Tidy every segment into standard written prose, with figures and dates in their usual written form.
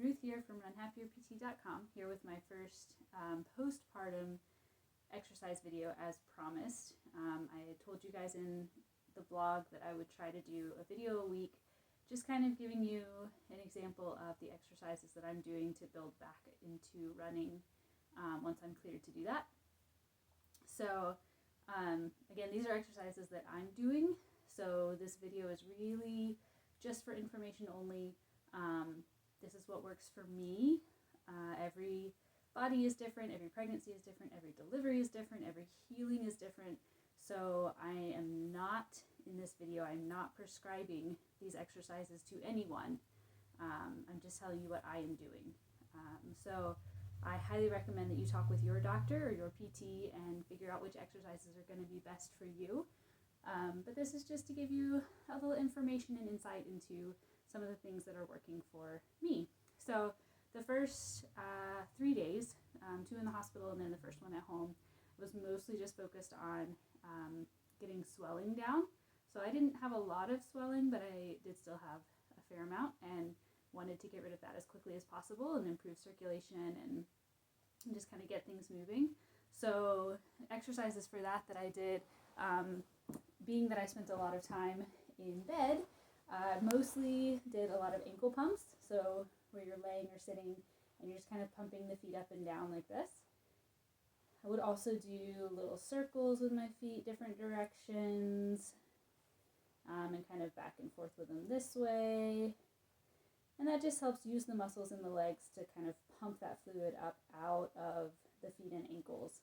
Ruth here from runhappierpt.com, here with my first postpartum exercise video as promised. I had told you guys in the blog that I would try to do a video a week, just kind of giving you an example of the exercises that I'm doing to build back into running once I'm cleared to do that. So again, these are exercises that I'm doing, so this video is really just for information only. This is what works for me. Every body is different, every pregnancy is different, every delivery is different, every healing is different. So I am not, in this video, I'm not prescribing these exercises to anyone. I'm just telling you what I am doing. So I highly recommend that you talk with your doctor or your PT and figure out which exercises are going to be best for you. But this is just to give you a little information and insight into some of the things that are working for me. So the first 3 days, 2 in the hospital and then the first one at home, was mostly just focused on getting swelling down. So I didn't have a lot of swelling, but I did still have a fair amount and wanted to get rid of that as quickly as possible and improve circulation and just kind of get things moving. So exercises for that I did, being that I spent a lot of time in bed, mostly did a lot of ankle pumps, so where you're laying or sitting and you're just kind of pumping the feet up and down like this. I would also do little circles with my feet, different directions, and kind of back and forth with them this way. And that just helps use the muscles in the legs to kind of pump that fluid up out of the feet and ankles.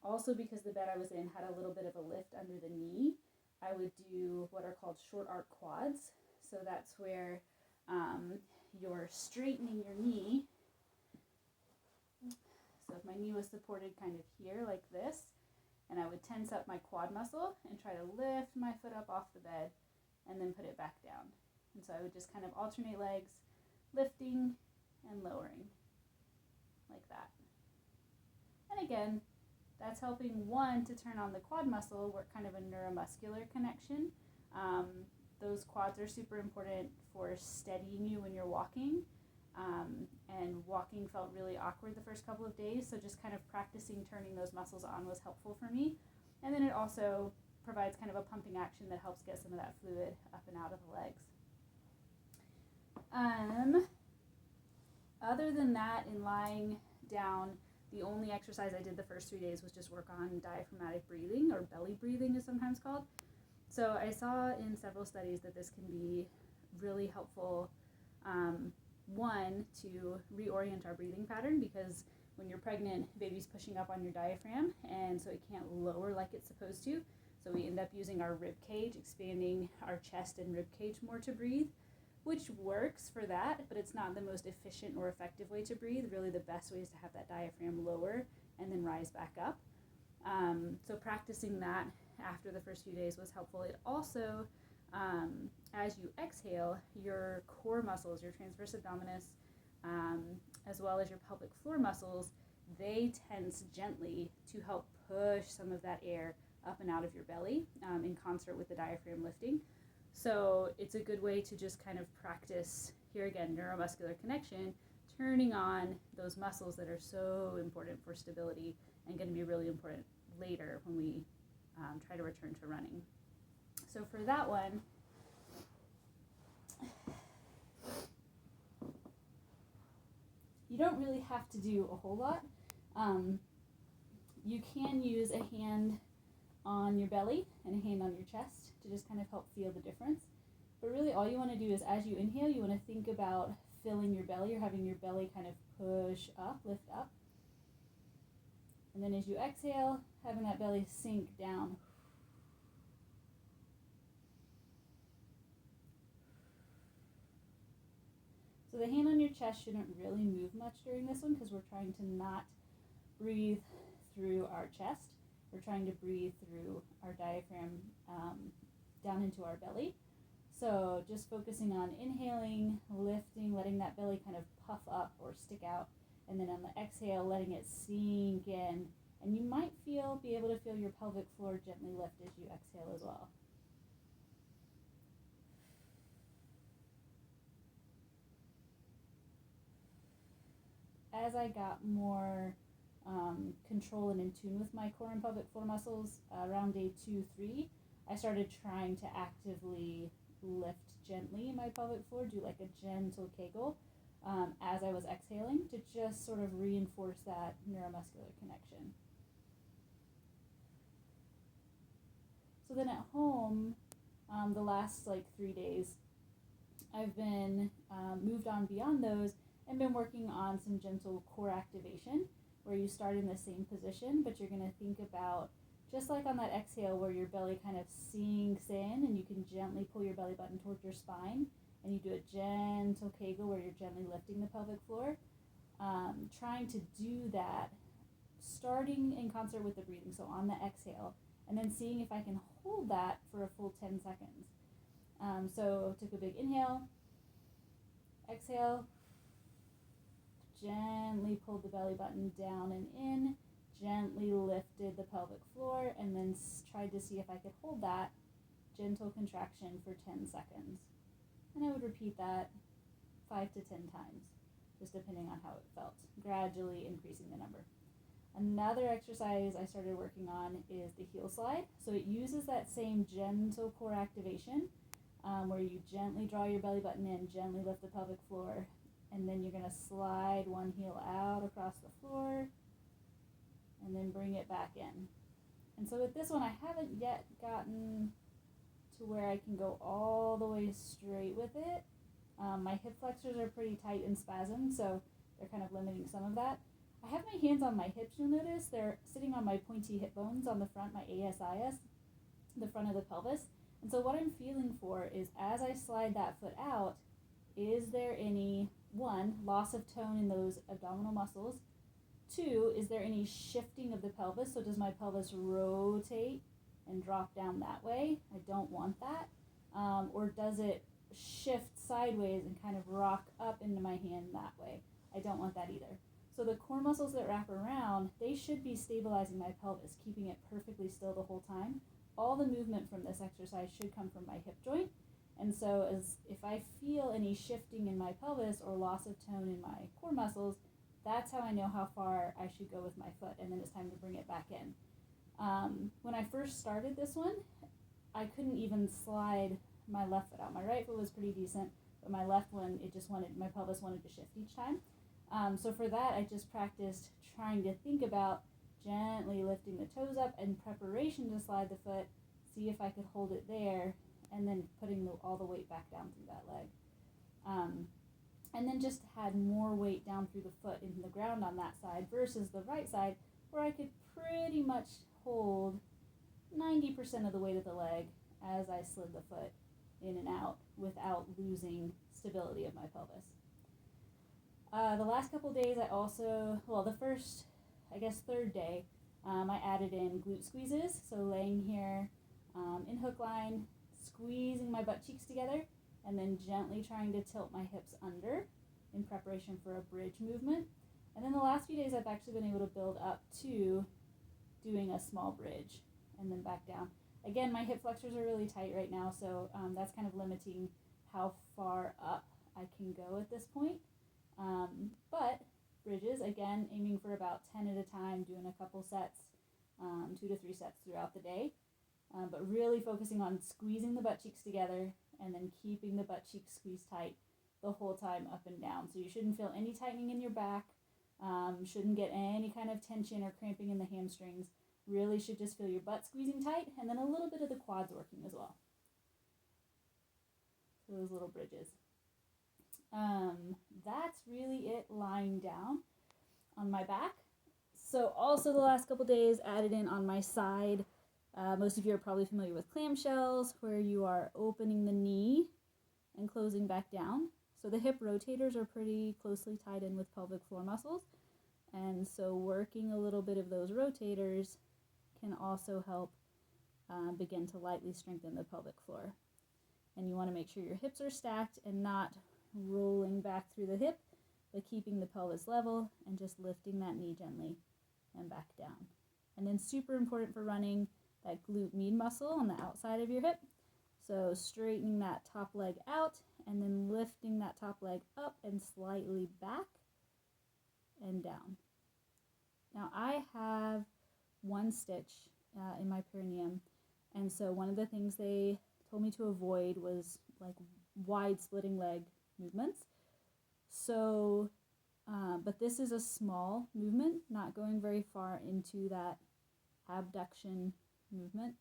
Also, because the bed I was in had a little bit of a lift under the knee, I would do what are called short arc quads. So that's where you're straightening your knee. So if my knee was supported kind of here like this, and I would tense up my quad muscle and try to lift my foot up off the bed and then put it back down. And so I would just kind of alternate legs, lifting and lowering like that. And again, that's helping, one, to turn on the quad muscle, work kind of a neuromuscular connection. Those quads are super important for steadying you when you're walking. And walking felt really awkward the first couple of days, so just kind of practicing turning those muscles on was helpful for me. And then it also provides kind of a pumping action that helps get some of that fluid up and out of the legs. Other than that, in lying down, the only exercise I did the first 3 days was just work on diaphragmatic breathing, or belly breathing is sometimes called. So I saw in several studies that this can be really helpful, one, to reorient our breathing pattern, because when you're pregnant, baby's pushing up on your diaphragm, and so it can't lower like it's supposed to. So we end up using our rib cage, expanding our chest and rib cage more to breathe, which works for that, but it's not the most efficient or effective way to breathe. Really, the best way is to have that diaphragm lower and then rise back up. So practicing that after the first few days was helpful. It also, as you exhale, your core muscles, your transverse abdominis, as well as your pelvic floor muscles, they tense gently to help push some of that air up and out of your belly in concert with the diaphragm lifting. So it's a good way to just kind of practice, here again, neuromuscular connection, turning on those muscles that are so important for stability and going to be really important later when we try to return to running. So for that one, you don't really have to do a whole lot. You can use a hand on your belly and a hand on your chest to just kind of help feel the difference. But really all you want to do is, as you inhale, you want to think about filling your belly or having your belly kind of push up, lift up. And then as you exhale, having that belly sink down. So the hand on your chest shouldn't really move much during this one, because we're trying to not breathe through our chest. We're trying to breathe through our diaphragm down into our belly. So just focusing on inhaling, lifting, letting that belly kind of puff up or stick out, and then on the exhale, letting it sink in. And you might be able to feel your pelvic floor gently lift as you exhale as well. as I got more control and in tune with my core and pelvic floor muscles, around day 2-3, I started trying to actively lift gently in my pelvic floor, do like a gentle Kegel as I was exhaling to just sort of reinforce that neuromuscular connection. So then at home, the last like 3 days, I've been moved on beyond those and been working on some gentle core activation where you start in the same position, but you're going to think about, just like on that exhale where your belly kind of sinks in and you can gently pull your belly button towards your spine, and you do a gentle Kegel where you're gently lifting the pelvic floor, trying to do that starting in concert with the breathing, so on the exhale, and then seeing if I can hold that for a full 10 seconds. So took a big inhale, exhale, gently pulled the belly button down and in, gently lifted the pelvic floor, and then tried to see if I could hold that gentle contraction for 10 seconds. And I would repeat that 5 to 10 times, just depending on how it felt, gradually increasing the number. Another exercise I started working on is the heel slide. So it uses that same gentle core activation where you gently draw your belly button in, gently lift the pelvic floor, and then you're going to slide one heel out across the floor and then bring it back in. And so with this one, I haven't yet gotten to where I can go all the way straight with it. My hip flexors are pretty tight and spasmed, so they're kind of limiting some of that. I have my hands on my hips, you'll notice. They're sitting on my pointy hip bones on the front, my ASIS, the front of the pelvis. And so what I'm feeling for is, as I slide that foot out, is there any, one, loss of tone in those abdominal muscles? Two, is there any shifting of the pelvis? So does my pelvis rotate and drop down that way? I don't want that. Or does it shift sideways and kind of rock up into my hand that way? I don't want that either. So the core muscles that wrap around, they should be stabilizing my pelvis, keeping it perfectly still the whole time. All the movement from this exercise should come from my hip joint. And so if I feel any shifting in my pelvis or loss of tone in my core muscles, that's how I know how far I should go with my foot, and then it's time to bring it back in. When I first started this one, I couldn't even slide my left foot out. My right foot was pretty decent, but my left one, my pelvis wanted to shift each time. So for that, I just practiced trying to think about gently lifting the toes up in preparation to slide the foot, see if I could hold it there, and then putting all the weight back down through that leg. And then just had more weight down through the foot into the ground on that side versus the right side, where I could pretty much hold 90% of the weight of the leg as I slid the foot in and out without losing stability of my pelvis. The last couple days I also, the first, third day, I added in glute squeezes. So laying here in hook line, squeezing my butt cheeks together, and then gently trying to tilt my hips under in preparation for a bridge movement. And then the last few days I've actually been able to build up to doing a small bridge and then back down. Again, my hip flexors are really tight right now, so that's kind of limiting how far up I can go at this point. But bridges, again, aiming for about 10 at a time, doing a couple sets, 2 to 3 sets throughout the day. But really focusing on squeezing the butt cheeks together and then keeping the butt cheeks squeezed tight the whole time up and down. So you shouldn't feel any tightening in your back, shouldn't get any kind of tension or cramping in the hamstrings. Really should just feel your butt squeezing tight, and then a little bit of the quads working as well. So those little bridges. That's really it lying down on my back. So also the last couple days added in on my side. Most of you are probably familiar with clamshells, where you are opening the knee and closing back down. So the hip rotators are pretty closely tied in with pelvic floor muscles. And so working a little bit of those rotators can also help begin to lightly strengthen the pelvic floor. And you want to make sure your hips are stacked and not rolling back through the hip, but keeping the pelvis level and just lifting that knee gently and back down. And then super important for running, that glute med muscle on the outside of your hip. So straightening that top leg out and then lifting that top leg up and slightly back. and down. Now I have one stitch in my perineum, and so one of the things they told me to avoid was like wide splitting leg movements. So, but this is a small movement, not going very far into that abduction movement.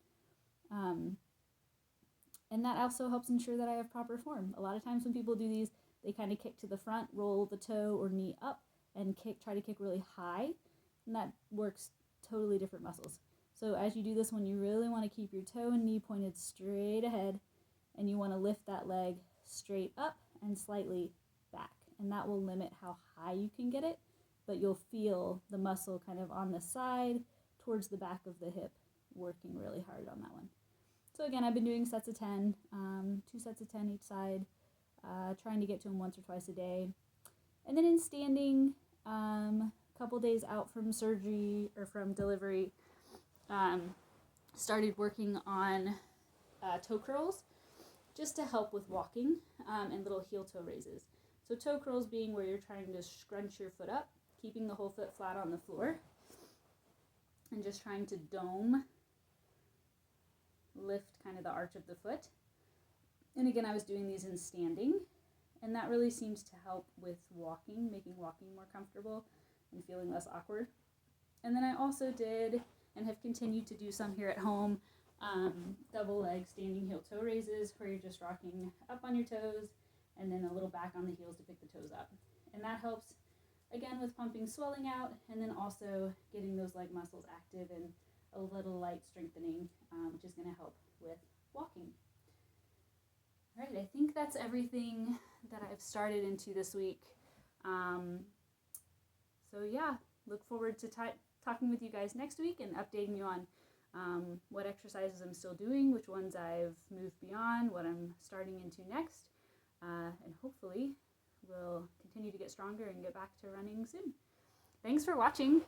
And that also helps ensure that I have proper form. A lot of times when people do these, they kind of kick to the front, roll the toe or knee up, and try to kick really high, and that works totally different muscles. So as you do this one, you really want to keep your toe and knee pointed straight ahead, and you want to lift that leg straight up and slightly back, and that will limit how high you can get it, but you'll feel the muscle kind of on the side towards the back of the hip working really hard on that one. So again, I've been doing sets of 10, 2 sets of 10 each side, trying to get to them once or twice a day. And then in standing, a couple days out from surgery or from delivery, started working on toe curls just to help with walking, and little heel toe raises. So toe curls being where you're trying to scrunch your foot up, keeping the whole foot flat on the floor, and just trying to lift kind of the arch of the foot. And again, I was doing these in standing, and that really seems to help with walking, making walking more comfortable and feeling less awkward. And then I also did and have continued to do some here at home, double leg standing heel toe raises, where you're just rocking up on your toes and then a little back on the heels to pick the toes up. And that helps, again, with pumping swelling out, and then also getting those leg muscles active and a little light strengthening, which is going to help with walking. All right, I think that's everything that I've started into this week. So yeah, look forward to talking with you guys next week and updating you on what exercises I'm still doing, which ones I've moved beyond, what I'm starting into next, and hopefully we'll continue to get stronger and get back to running soon. Thanks for watching.